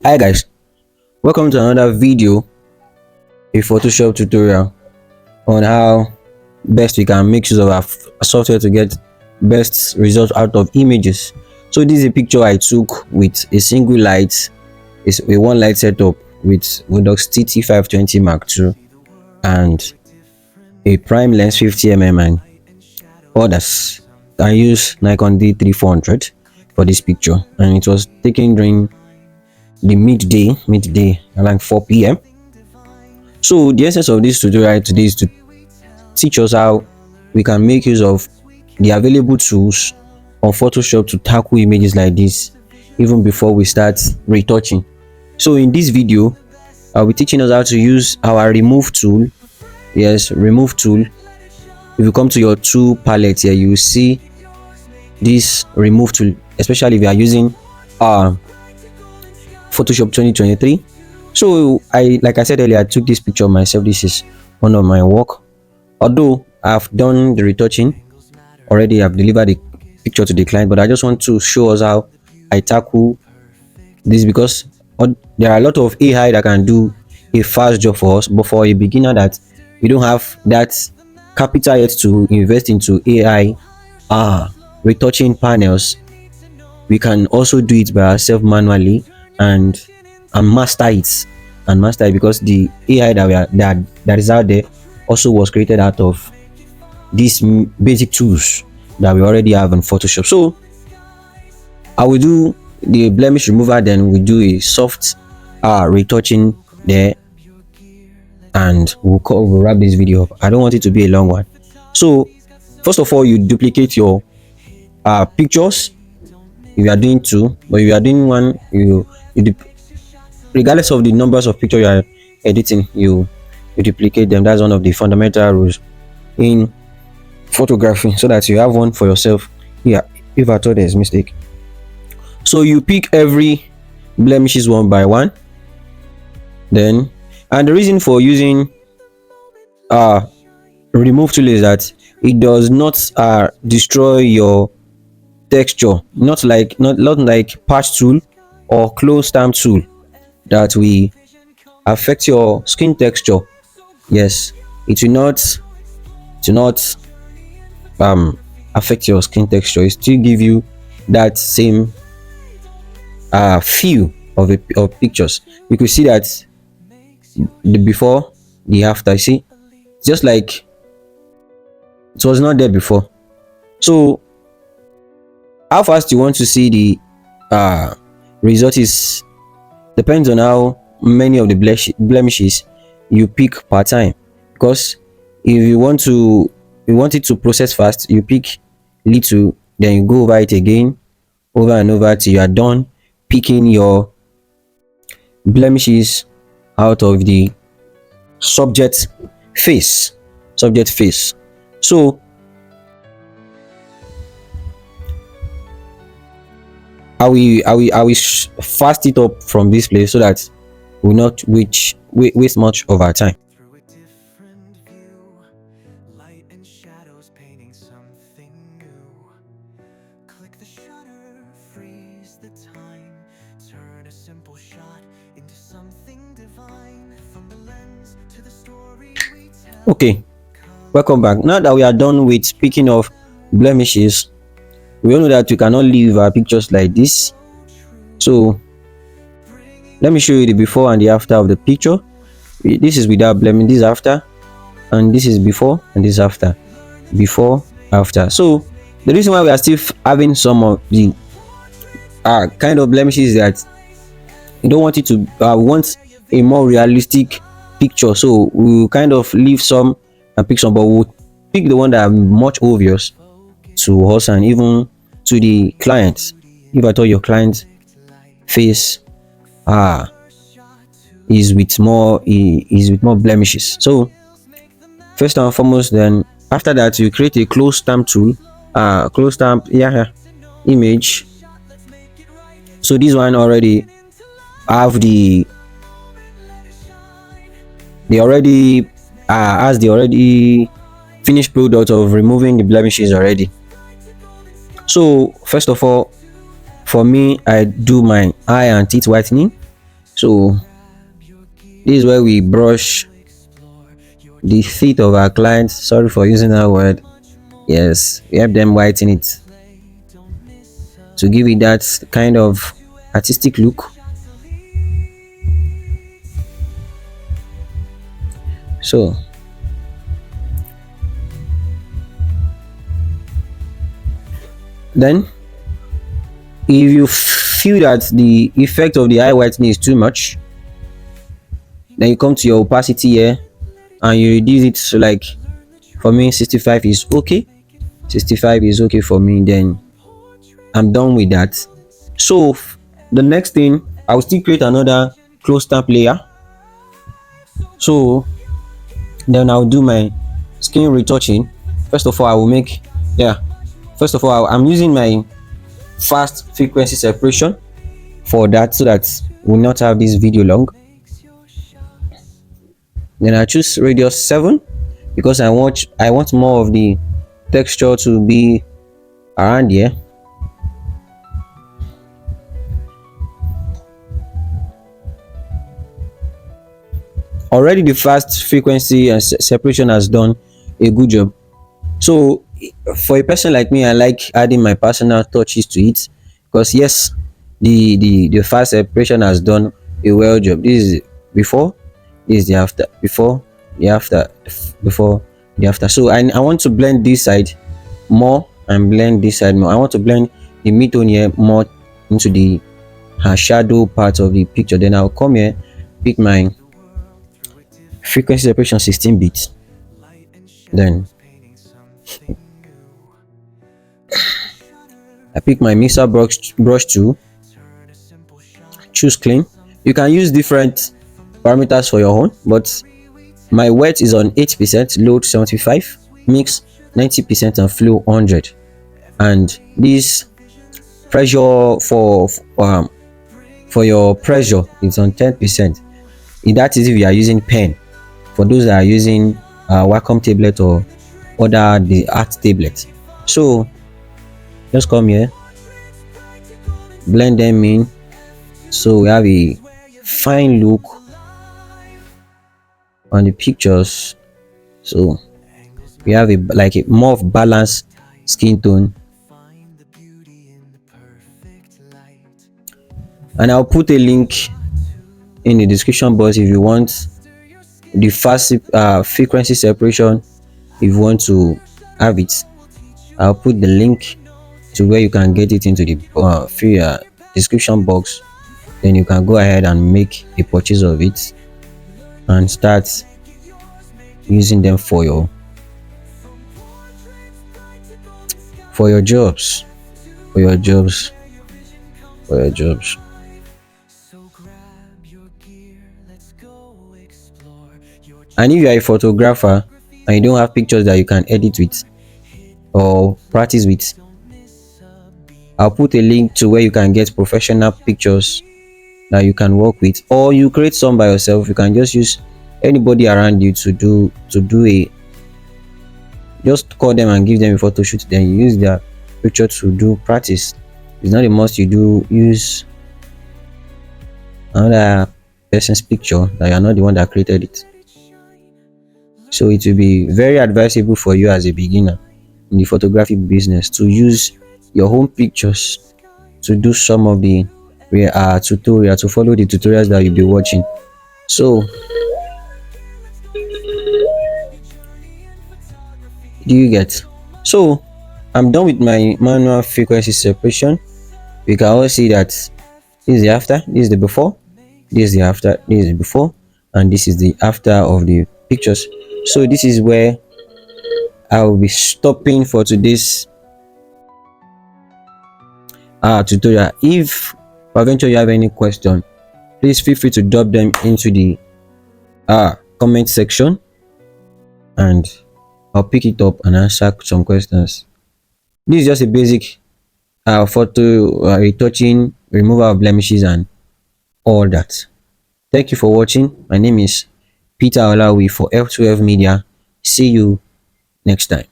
Hi guys, welcome to another video, a Photoshop tutorial on how best we can make use of our software to get best results out of images. So this is a picture I took with a single light, is a one light setup with Windows TT520 Mark II and a prime lens 50mm and others. I use Nikon D3400 for this picture, and it was taken during the midday around 4 p.m. So the essence of this tutorial today is to teach us how we can make use of the available tools on Photoshop to tackle images like this even before we start retouching. So in this video, I'll be teaching us how to use our remove tool. Yes, remove tool. If you come to your tool palette here, you will see this remove tool, especially if you are using Photoshop 2023. So like I said earlier, I took this picture myself. This is one of my work. Although I've done the retouching already, I've delivered the picture to the client, but I just want to show us how I tackle this, because there are a lot of AI that can do a fast job for us, but for a beginner that we don't have that capital yet to invest into AI retouching panels, we can also do it by ourselves manually and master it because the AI that is out there also was created out of these basic tools that we already have in Photoshop. So I will do the blemish remover, then we do a soft retouching there, and we'll wrap this video up. I don't want it to be a long one. So first of all, you duplicate your pictures if you are doing two, but if you are doing one, regardless of the numbers of pictures you are editing, you duplicate them. That's one of the fundamental rules in photography, so that you have one for yourself. Yeah, if at all there's mistake. So you pick every blemishes one by one. Then, and the reason for using remove tool is that it does not destroy your texture, not like patch tool or close stamp tool that will affect your skin texture. Yes, it will not affect your skin texture. It still give you that same feel of pictures. You could see that the before, the after. See, just like it was not there before. So how fast you want to see the result is depends on how many of the blemishes you pick per time. Because if you want it to process fast, you pick little, then you go over it again, over and over till you are done picking your blemishes out of the subject face. So I will fast it up from this place so that we will not waste much of our time. Okay, welcome back. Now that we are done with speaking of blemishes, we all know that we cannot leave our pictures like this. So let me show you the before and the after of the picture. This is without blemish, this is after, and this is before, and this is after. So the reason why we are still having some of the kind of blemishes is that you don't want it to we want a more realistic picture, so we will kind of leave some and pick some, but we'll pick the one that are much obvious to us and even to the clients. If at all your client's face is with more blemishes. So first and foremost, then after that, you create a close stamp tool, image. So this one already have the already finished product of removing the blemishes already. So first of all, for me, I do my eye and teeth whitening. So this is where we brush the feet of our clients. Sorry for using that word. Yes, we help them whiten it to give it that kind of artistic look. So then, if you feel that the effect of the eye whitening is too much, then you come to your opacity here and you reduce it to, like, for me 65 is okay. 65 is okay for me. Then I'm done with that. So the next thing, I will still create another close stamp layer. So then I'll do my skin retouching. First of all, I will make, yeah, first of all, I'm using my fast frequency separation for that, so that we'll not have this video long. Then I choose radius 7 because I want more of the texture to be around here. Already the fast frequency and separation has done a good job. So for a person like me, I like adding my personal touches to it, because yes, the fast separation has done a well job. This is before, this is the after, before, the after, before, the after. So I want to blend this side more and blend this side more. I want to blend the mid-tone here more into the shadow part of the picture. Then I'll come here, pick my frequency separation 16 bits. Then I pick my mixer brush tool, choose clean. You can use different parameters for your own, but my wet is on 8%, load 75, mix 90%, and flow 100. And this pressure for your pressure is on 10%. That is if you are using pen. For those that are using Wacom tablet or the art tablet, so just come here, blend them in, so we have a fine look on the pictures. So we have a more of balanced skin tone. And I'll put a link in the description box if you want the fast frequency separation. If you want to have it, I'll put the link to where you can get it into the free description box. Then you can go ahead and make a purchase of it and start using them for your jobs. And if you are a photographer and you don't have pictures that you can edit with or practice with, I'll put a link to where you can get professional pictures that you can work with, or you create some by yourself. You can just use anybody around you to do just call them and give them a photo shoot, then you use their picture to do practice. It's not a must you use another person's picture that you are not the one that created it. So it will be very advisable for you as a beginner in the photography business to use your home pictures to do some of the tutorial, to follow the tutorials that you'll be watching. So do you get? So I'm done with my manual frequency separation. We can all see that this is the after, this is the before, this is the after, this is the before, and this is the after of the pictures. So this is where I will be stopping for today's tutorial. If eventually you have any question, please feel free to drop them into the comment section, and I'll pick it up and answer some questions. This is just a basic photo retouching, removal of blemishes, and all that. Thank you for watching. My name is Peter Olawi for F2F Media. See you next time.